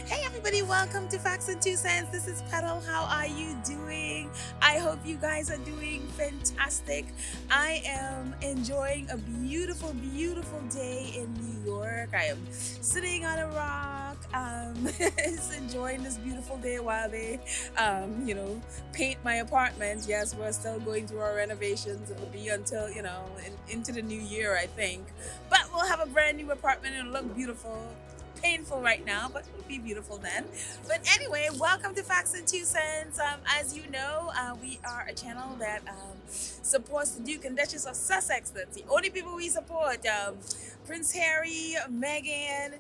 Hey everybody, welcome to Facts and Two Cents. This is Petal. How are you doing? I hope you guys are doing fantastic. I am enjoying a beautiful, beautiful day in New York. I am sitting on a rock, just enjoying this beautiful day while they, paint my apartment. Yes, we're still going through our renovations. It'll be until, into the new year, I think. But we'll have a brand new apartment and it'll look beautiful. Painful right now, but it'll be beautiful then. But anyway, welcome to Facts and Two Cents. As you know, we are a channel that supports the Duke and Duchess of Sussex. That's the only people we support. Prince Harry, Meghan,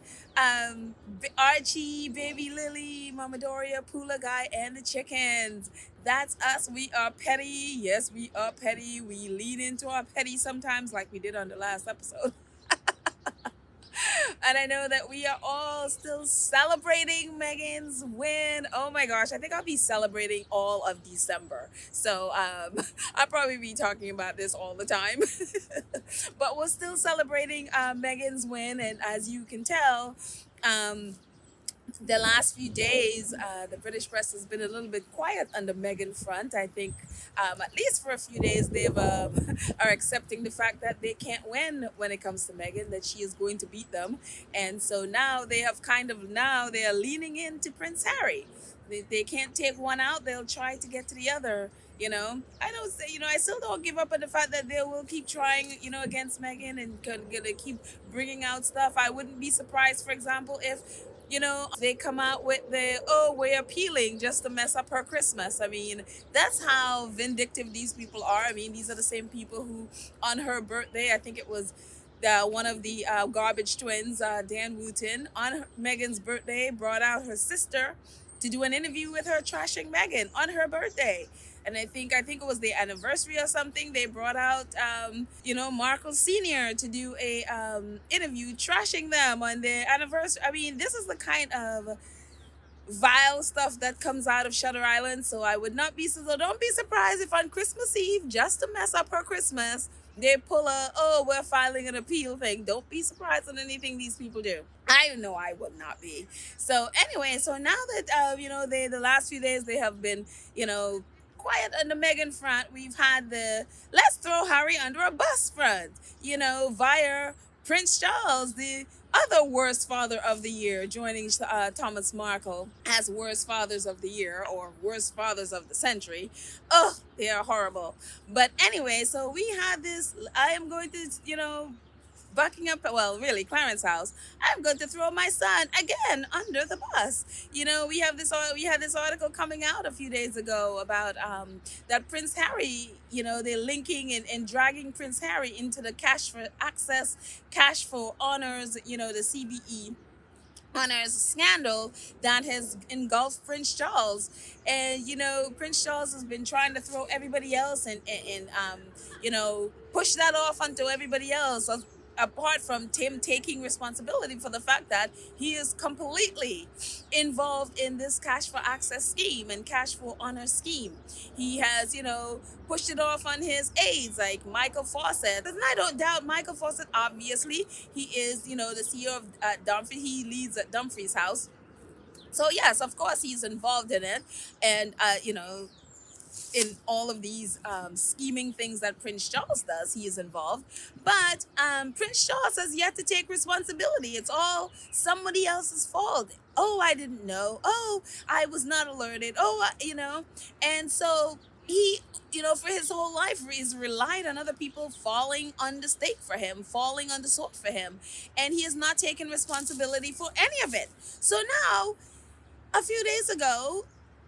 Archie, Baby Lily, Mama Doria, Pula Guy, and the chickens. That's us. We are petty. Yes, we are petty. We lean into our petty sometimes, like we did on the last episode. And I know that we are all still celebrating Megan's win. Oh my gosh, I think I'll be celebrating all of December. So I'll probably be talking about this all the time. But we're still celebrating Megan's win. And as you can tell, the last few days, the British press has been a little bit quiet on the Meghan front. I think, at least for a few days, they've are accepting the fact that they can't win when it comes to Meghan, that she is going to beat them, and so now they have they are leaning into Prince Harry. They can't take one out; they'll try to get to the other. I don't say, I still don't give up on the fact that they will keep trying, against Meghan and gonna keep bringing out stuff. I wouldn't be surprised, for example, if they come out with we're appealing just to mess up her Christmas. I mean, that's how vindictive these people are. I mean, these are the same people who, on her birthday, I think it was one of the garbage twins, Dan Wooten, on Meghan's birthday, brought out her sister to do an interview with her, trashing Meghan on her birthday. And I think it was the anniversary or something. They brought out Markle Senior to do a interview trashing them on their anniversary. I mean, this is the kind of vile stuff that comes out of Shutter Island. So I would not be so don't be surprised if on Christmas Eve, just to mess up her Christmas, they pull we're filing an appeal thing. Don't be surprised on anything these people do. I know I would not be. So anyway, so now that the last few days they have been, quiet on the Meghan front. We've had the let's throw Harry under a bus front, via Prince Charles, the other worst father of the year, joining Thomas Markle as worst fathers of the year or worst fathers of the century. Oh, they are horrible. But anyway, so we had this. I am going to, Buckingham, well, really, Clarence House. I'm going to throw my son again under the bus. We had this article coming out a few days ago about that Prince Harry, they're linking and dragging Prince Harry into the cash for access, cash for honors, the CBE honors scandal that has engulfed Prince Charles. And Prince Charles has been trying to throw everybody else and push that off onto everybody else, apart from Tim taking responsibility for the fact that he is completely involved in this cash for access scheme and cash for honor scheme. He has, pushed it off on his aides like Michael Fawcett. And I don't doubt Michael Fawcett, obviously. He is, the CEO of Dumfries. He leads at Dumfries House. So, yes, of course, he's involved in it. And, in all of these scheming things that Prince Charles does, he is involved. But Prince Charles has yet to take responsibility. It's all somebody else's fault. Oh, I didn't know. Oh, I was not alerted. And so he, for his whole life, he's relied on other people falling on the stake for him, falling on the sword for him. And he has not taken responsibility for any of it. So now, a few days ago,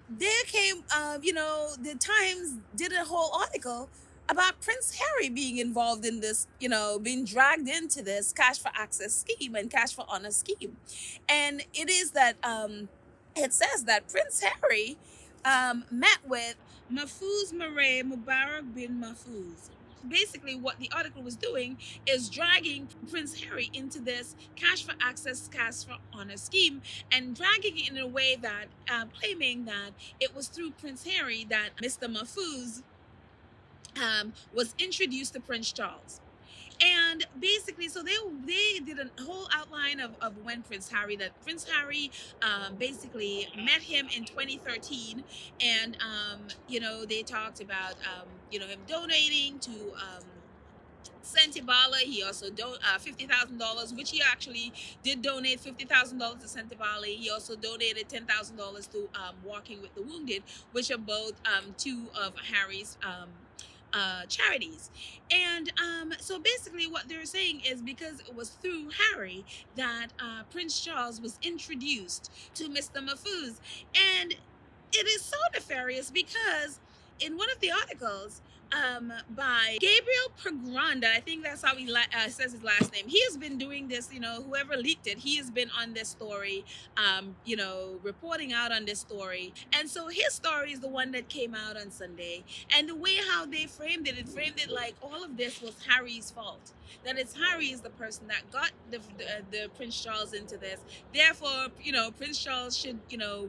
there came, the Times did a whole article about Prince Harry being involved in this, being dragged into this cash for access scheme and cash for honor scheme. And it is that, it says that Prince Harry met with Mahfouz Murray Mubarak bin Mahfouz. Basically, what the article was doing is dragging Prince Harry into this cash for access, cash for honor scheme, and dragging it in a way that, claiming that it was through Prince Harry that Mr. Mahfouz was introduced to Prince Charles. And basically, so they did a whole outline of when Prince Harry, that Prince Harry basically met him in 2013. And they talked about him donating to Santibala. He also $50,000, which he actually did donate $50,000 to Santibala. He also donated $10,000 to Walking with the Wounded, which are both two of Harry's charities. And so basically, what they're saying is because it was through Harry that Prince Charles was introduced to Mr. Mahfouz. And it is so nefarious because in one of the articles by Gabriel Pergrand, I think that's how he says his last name. He has been doing this, whoever leaked it, he has been on this story, reporting out on this story. And so his story is the one that came out on Sunday. And the way how they framed it like all of this was Harry's fault. That it's Harry is the person that got the Prince Charles into this. Therefore, Prince Charles should,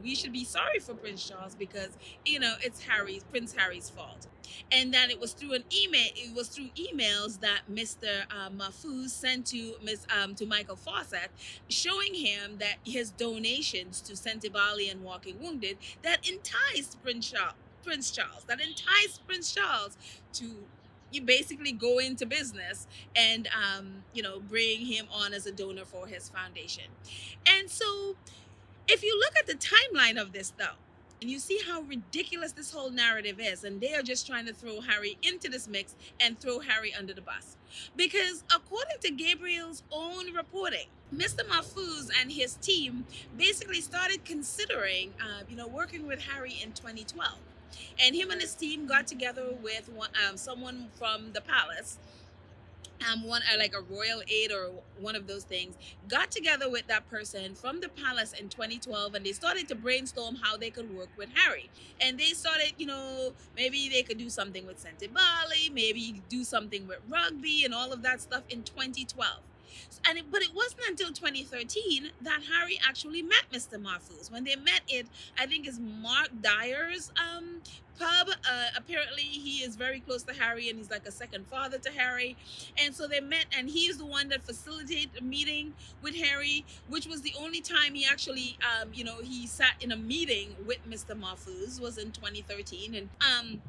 we should be sorry for Prince Charles because, it's Prince Harry's fault. And that it was through emails that Mr. Mahfouz sent to Michael Fawcett, showing him that his donations to Sentebale and Walking Wounded that enticed Prince Charles to you basically go into business and bring him on as a donor for his foundation. And so if you look at the timeline of this though, and you see how ridiculous this whole narrative is, and they are just trying to throw Harry into this mix and throw Harry under the bus. Because according to Gabriel's own reporting, Mr. Mahfouz and his team basically started considering, working with Harry in 2012. And him and his team got together with someone from the palace, like a royal aide or one of those things, got together with that person from the palace in 2012, and they started to brainstorm how they could work with Harry. And they started, maybe they could do something with Sentebale, maybe do something with rugby and all of that stuff in 2012. But it wasn't until 2013 that Harry actually met Mr. Mahfouz. When they met I think is Mark Dyer's pub. Apparently he is very close to Harry and he's like a second father to Harry. And so they met, and he is the one that facilitated a meeting with Harry, which was the only time he actually, he sat in a meeting with Mr. Mahfouz was in 2013. And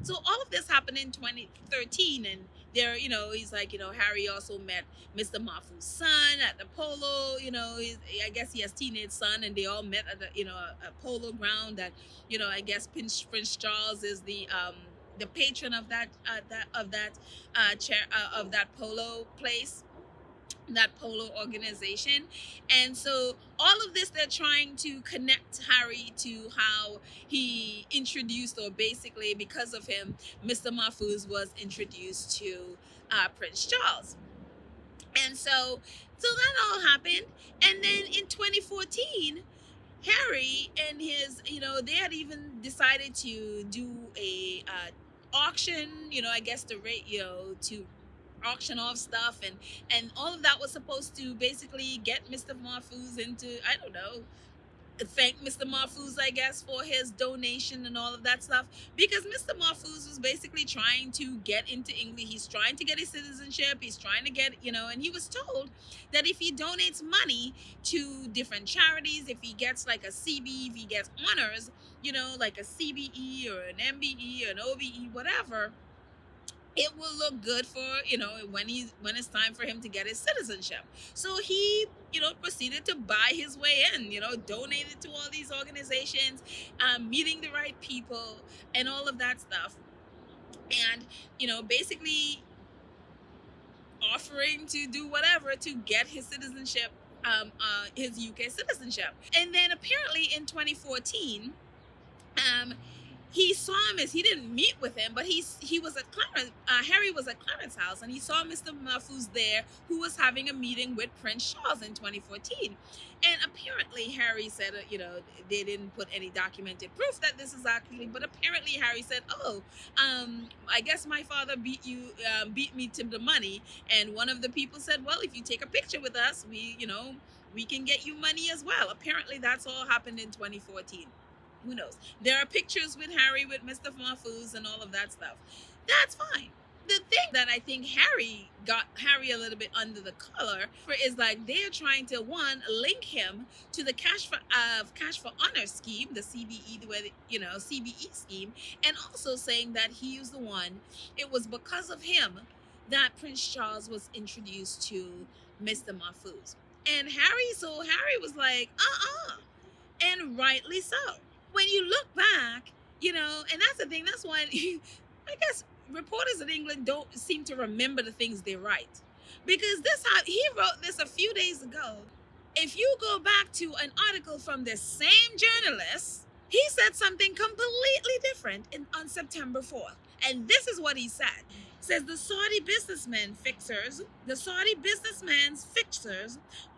so all of this happened in 2013, and there, he's like, Harry also met Mr. Mahfouz's son at the polo, I guess he has teenage son, and they all met at a polo ground that, I guess Prince Charles is the patron of that polo place, that polo organization. And so all of this, they're trying to connect Harry to how he introduced, or basically because of him, Mr. Mahfouz was introduced to Prince Charles. And so that all happened. And then in 2014, Harry and his, they had even decided to do a auction, I guess to auction off stuff, and all of that was supposed to basically get Mr. Mahfouz into, I don't know, thank Mr. Mahfouz, I guess, for his donation and all of that stuff, because Mr. Mahfouz was basically trying to get into England. He's trying to get his citizenship. He's trying to get, and he was told that if he donates money to different charities, if he gets like a CB, if he gets honors, like a CBE or an MBE or an OBE, whatever, it will look good for, when it's time for him to get his citizenship. So he, proceeded to buy his way in, donated to all these organizations, meeting the right people and all of that stuff. And, basically offering to do whatever to get his citizenship, his UK citizenship. And then apparently in 2014, he saw him, as he didn't meet with him, but he was at Clarence. Harry was at Clarence's house, and he saw Mr. Mahfouz there, who was having a meeting with Prince Charles in 2014. And apparently Harry said, they didn't put any documented proof that this is actually, but apparently Harry said, I guess my father beat me to the money. And one of the people said, well, if you take a picture with us, we can get you money as well. Apparently that's all happened in 2014. Who knows? There are pictures with Harry with Mr. Mahfouz and all of that stuff. That's fine. The thing that I think Harry got Harry a little bit under the collar for is like they're trying to one link him to the cash for honor scheme, the CBE, the way CBE scheme, and also saying that he was the one. It was because of him that Prince Charles was introduced to Mr. Mahfouz. And Harry was like, and rightly so. When you look back, and that's the thing. That's why I guess reporters in England don't seem to remember the things they write, because this how he wrote this a few days ago. If you go back to an article from the same journalist, he said something completely different on September 4th. And this is what he said. Says the Saudi businessman's fixers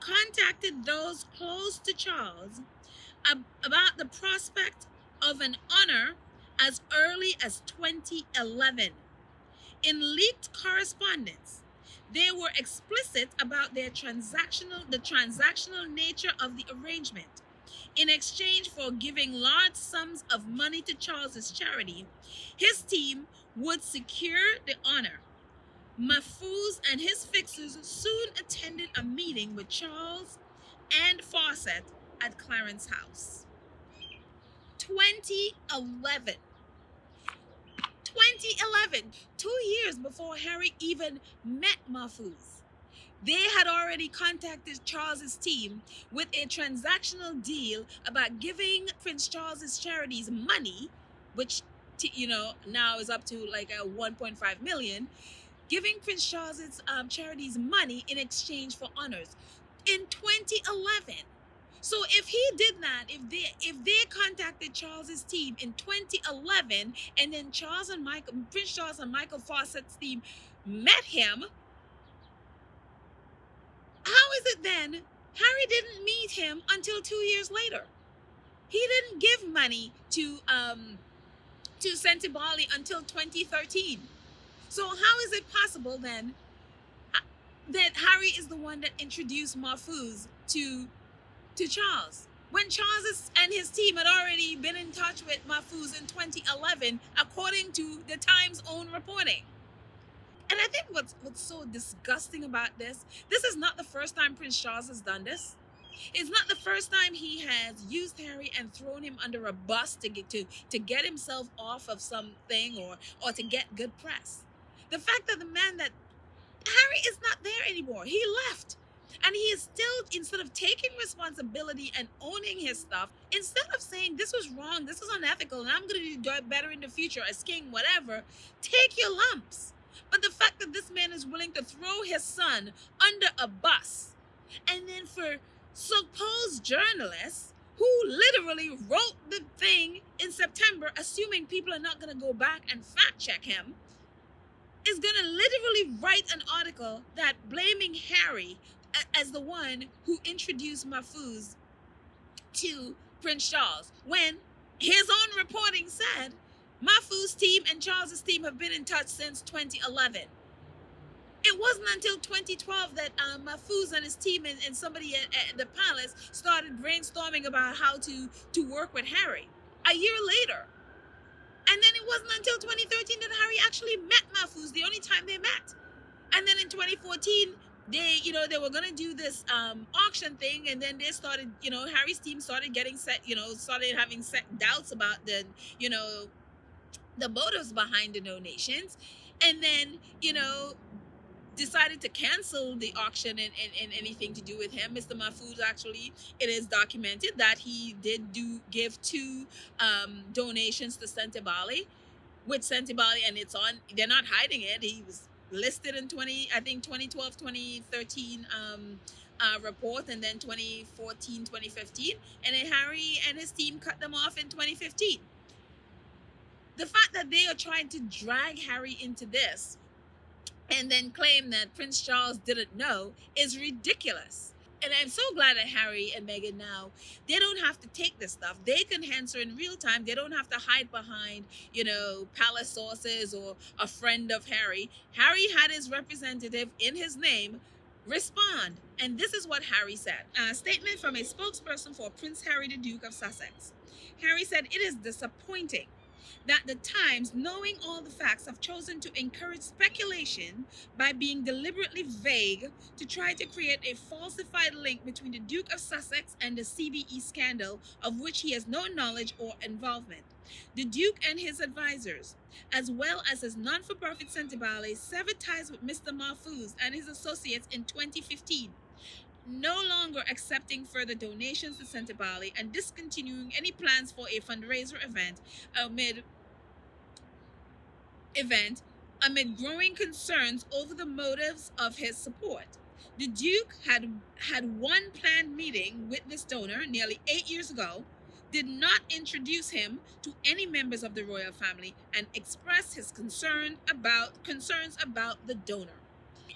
contacted those close to Charles about the prospect of an honor as early as 2011. In leaked correspondence, they were explicit about the transactional nature of the arrangement. In exchange for giving large sums of money to Charles's charity, his team would secure the honor. Mahfouz and his fixers soon attended a meeting with Charles and Fawcett at Clarence House. 2011. 2011, 2 years before Harry even met Mahfouz. They had already contacted Charles's team with a transactional deal about giving Prince Charles's charities money, which now is up to like a 1.5 million, giving Prince Charles's charities money in exchange for honors in 2011. So if he did that, if they contacted Charles's team in 2011, and then Prince Charles and Michael Fawcett's team met him, how is it then Harry didn't meet him until 2 years later? He didn't give money to Sentebale until 2013. So how is it possible then that Harry is the one that introduced Mahfouz to Charles, when Charles and his team had already been in touch with Mahfouz in 2011, according to the Times' own reporting? And I think what's so disgusting about this is not the first time Prince Charles has done this. It's not the first time he has used Harry and thrown him under a bus to get himself off of something or to get good press. The fact that Harry is not there anymore. He left. And he is still, instead of taking responsibility and owning his stuff, instead of saying this was wrong, this was unethical, and I'm going to do better in the future as king, whatever, take your lumps. But the fact that this man is willing to throw his son under a bus, and then for supposed journalists who literally wrote the thing in September, assuming people are not going to go back and fact check him, is going to literally write an article that blaming Harry as the one who introduced Mahfouz to Prince Charles, when his own reporting said Mahfouz's team and Charles's team have been in touch since 2011. It wasn't until 2012 that Mahfouz and his team and somebody at the palace started brainstorming about how to work with Harry. A year later. And then it wasn't until 2013 that Harry actually met Mahfouz, the only time they met. And then in 2014, they were going to do this auction thing, and then they started, Harry's team started getting started having doubts about the motives behind the donations, and then, decided to cancel the auction and anything to do with him. Mr. Mahfouz, actually, it is documented that he did give 2 donations to Sentebale, and they're not hiding it. He was listed in 2012, 2013 report, and then 2014, 2015, and then Harry and his team cut them off in 2015. The fact that they are trying to drag Harry into this and then claim that Prince Charles didn't know is ridiculous. And I'm so glad that Harry and Meghan now, they don't have to take this stuff. They can answer in real time. They don't have to hide behind, palace sources or a friend of Harry. Harry had his representative in his name respond. And this is what Harry said. A statement from a spokesperson for Prince Harry, the Duke of Sussex. Harry said, "It is disappointing that the Times, knowing all the facts, have chosen to encourage speculation by being deliberately vague to try to create a falsified link between the Duke of Sussex and the CBE scandal, of which he has no knowledge or involvement. The Duke and his advisors, as well as his non-for-profit Centibale, severed ties with Mr. Mahfouz and his associates in 2015, no longer accepting further donations to Centibale and discontinuing any plans for a fundraiser event amid growing concerns over the motives of his support. The Duke had one planned meeting with this donor nearly 8 years ago, did not introduce him to any members of the royal family, and expressed his concerns about the donor.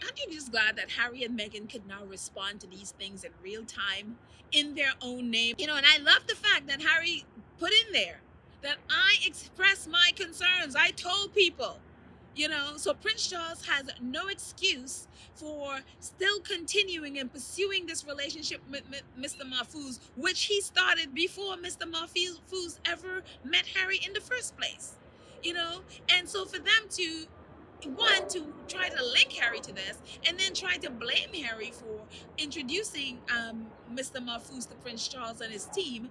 Aren't you just glad that Harry and Meghan could now respond to these things in real time in their own name? And I love the fact that Harry put in there that I expressed my concerns. I told people, so Prince Charles has no excuse for still continuing and pursuing this relationship with Mr. Mahfouz, which he started before Mr. Mahfouz ever met Harry in the first place. And so for them to try to link Harry to this and then try to blame Harry for introducing Mr. Mahfouz to Prince Charles and his team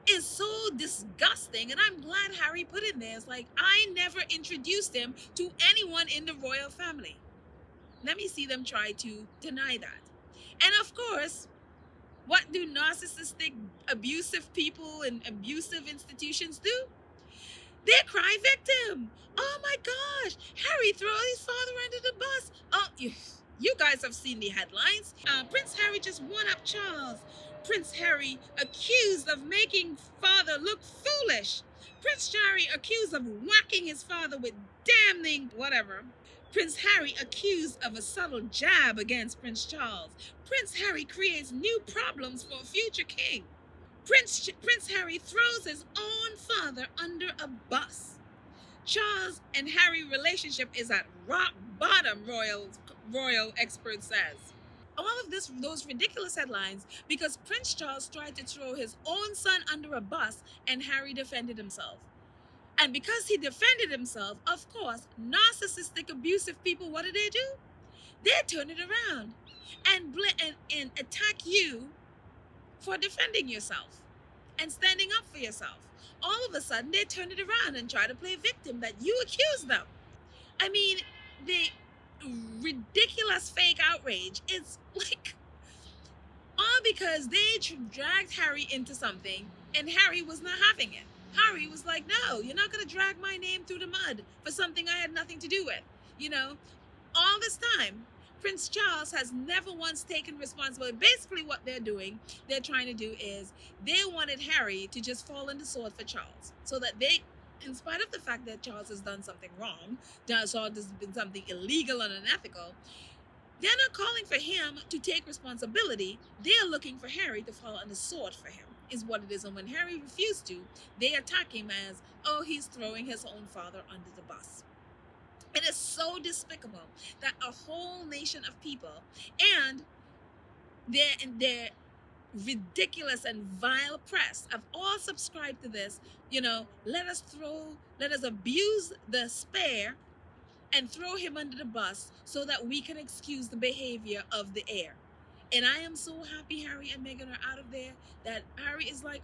is so disgusting. And I'm glad Harry put in there. It's like, I never introduced him to anyone in the royal family. Let me see them try to deny that. And of course, what do narcissistic, abusive people and abusive institutions do? They cry victim. Oh my gosh, Harry threw his father under the bus. Oh, you guys have seen the headlines. Prince Harry just won up Charles. Prince Harry accused of making father look foolish. Prince Harry accused of whacking his father with damning whatever. Prince Harry accused of a subtle jab against Prince Charles. Prince Harry creates new problems for a future king. Prince Harry throws his own father under a bus. Charles and Harry relationship is at rock bottom, royal expert says. All of those ridiculous headlines because Prince Charles tried to throw his own son under a bus and Harry defended himself. And because he defended himself, of course, narcissistic, abusive people, what do? They turn it around and attack you for defending yourself and standing up for yourself. All of a sudden, they turn it around and try to play victim that you accuse them. I mean, the ridiculous fake outrage is like, all because they dragged Harry into something and Harry was not having it. Harry was like, no, you're not going to drag my name through the mud for something I had nothing to do with. All this time, Prince Charles has never once taken responsibility. Basically what they're trying to do is they wanted Harry to just fall on the sword for Charles so that they, in spite of the fact that Charles has done something wrong, Charles has been something illegal and unethical, they're not calling for him to take responsibility. They're looking for Harry to fall on the sword for him, is what it is. And when Harry refused to, they attack him as, oh, he's throwing his own father under the bus. It is so despicable that a whole nation of people and their ridiculous and vile press have all subscribed to this. Let us abuse the spare and throw him under the bus so that we can excuse the behavior of the heir. And I am so happy Harry and Meghan are out of there, that Harry is like,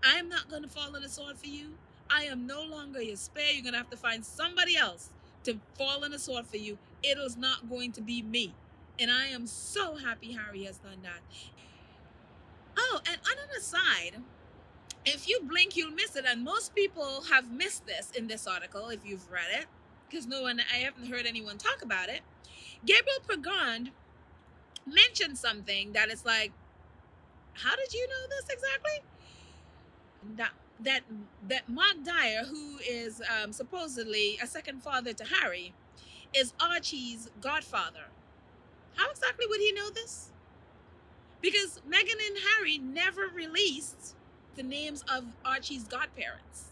I am not going to fall on the sword for you. I am no longer your spare. You're going to have to find somebody else to fall on the sword for you. It is not going to be me. And I am so happy Harry has done that. Oh, and on an aside, if you blink, you'll miss it. And most people have missed this in this article, if you've read it, because I haven't heard anyone talk about it. Gabriel Pragand mentioned something that is like, how did you know this exactly? That Mark Dyer, who is supposedly a second father to Harry, is Archie's godfather. How exactly would he know this? Because Meghan and Harry never released the names of Archie's godparents.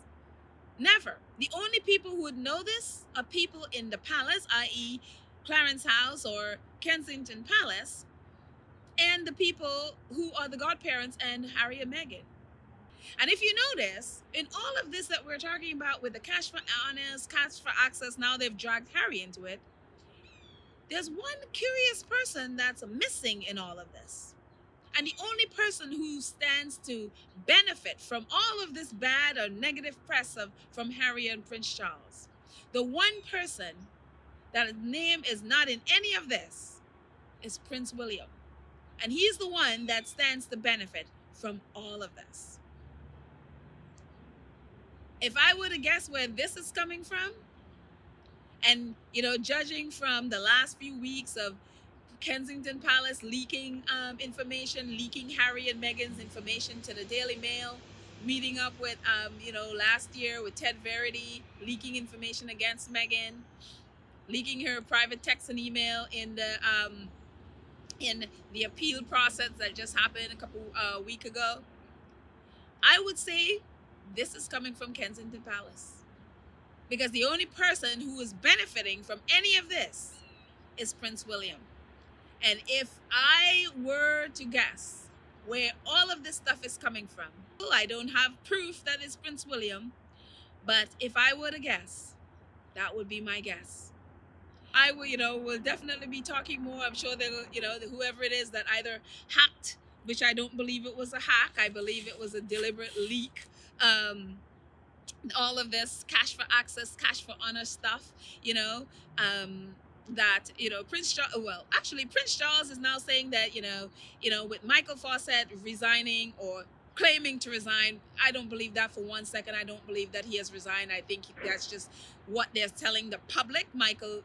Never. The only people who would know this are people in the palace, i.e. Clarence House or Kensington Palace, and the people who are the godparents and Harry and Meghan. And if you notice, in all of this that we're talking about with the cash for honest, cash for access, now they've dragged Harry into it. There's one curious person that's missing in all of this. And the only person who stands to benefit from all of this bad or negative press from Harry and Prince Charles, the one person that name is not in any of this is Prince William. And he's the one that stands to benefit from all of this. If I were to guess where this is coming from, and, judging from the last few weeks of Kensington Palace leaking information, leaking Harry and Meghan's information to the Daily Mail, meeting up with, last year with Ted Verity, leaking information against Meghan, leaking her private text and email in the appeal process that just happened a couple weeks ago. I would say this is coming from Kensington Palace. Because the only person who is benefiting from any of this is Prince William. And if I were to guess where all of this stuff is coming from, well, I don't have proof that it's Prince William, but if I were to guess, that would be my guess. I will definitely be talking more. I'm sure that, whoever it is that either hacked, which I don't believe it was a hack. I believe it was a deliberate leak. All of this cash for access, cash for honor stuff, that, Prince Charles is now saying that, with Michael Fawcett resigning or claiming to resign, I don't believe that for 1 second. I don't believe that he has resigned. I think that's just what they're telling the public. Michael,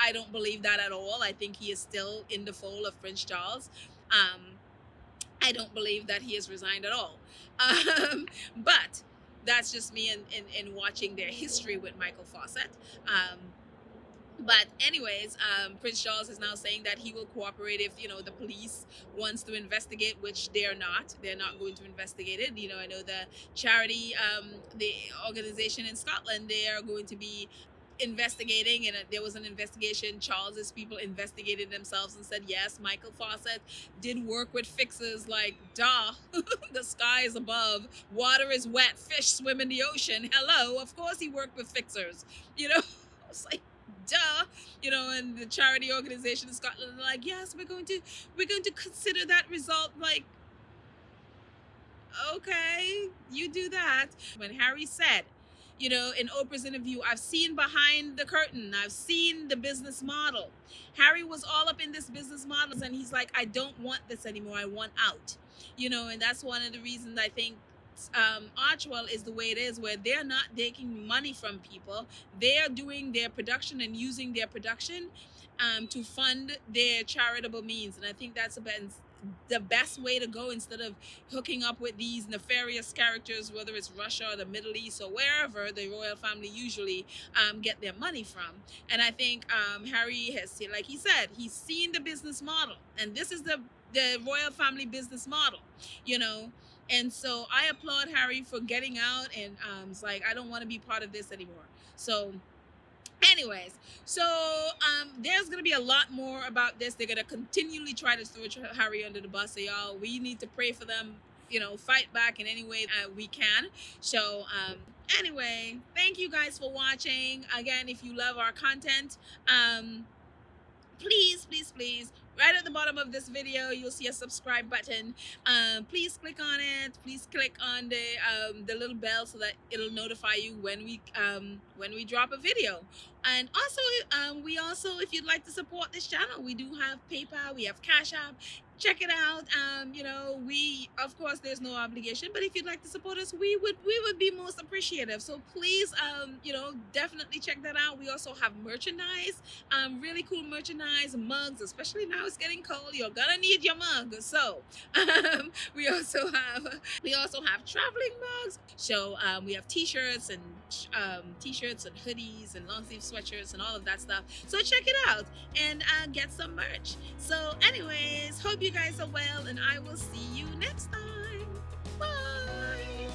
I don't believe that at all. I think he is still in the fold of Prince Charles. I don't believe that he has resigned at all. But that's just me in watching their history with Michael Fawcett. But anyways, Prince Charles is now saying that he will cooperate if, the police wants to investigate, which they're not. They're not going to investigate it. I know the charity, the organization in Scotland, they are going to be investigating, and there was an investigation. Charles's people investigated themselves and said, yes, Michael Fawcett did work with fixers like, duh, the sky is above, water is wet, fish swim in the ocean. Hello, of course he worked with fixers. I was like, duh, and the charity organization in Scotland are like, yes, we're going to consider that result. Like, okay, you do that. When Harry said, in Oprah's interview, I've seen behind the curtain. I've seen the business model. Harry was all up in this business model, and he's like, I don't want this anymore. I want out. And that's one of the reasons I think Archewell is the way it is, where they're not taking money from people. They're doing their production and using their production to fund their charitable means. And I think that's the best way to go, instead of hooking up with these nefarious characters, whether it's Russia or the Middle East or wherever the royal family usually get their money from. And I think Harry has, like he said, he's seen the business model, and this is the royal family business model, And so I applaud Harry for getting out, and it's like, I don't want to be part of this anymore. So anyways, there's going to be a lot more about this. They're going to continually try to throw Harry under the bus. So y'all, we need to pray for them, fight back in any way we can. So anyway, thank you guys for watching. Again, if you love our content, please, right at the bottom of this video, you'll see a subscribe button. Please click on it. Please click on the little bell so that it'll notify you when we drop a video. And also, we also, if you'd like to support this channel, we do have PayPal, we have Cash App. Check it out. We, of course, there's no obligation, but if you'd like to support us, we would be most appreciative. So please, definitely check that out. We also have merchandise, really cool merchandise, mugs, especially now it's getting cold. You're gonna need your mug. So we also have traveling mugs. So we have t-shirts and hoodies and long sleeve sweatshirts and all of that stuff. So check it out and get some merch. So anyways, hope you guys are well, and I will see you next time. Bye.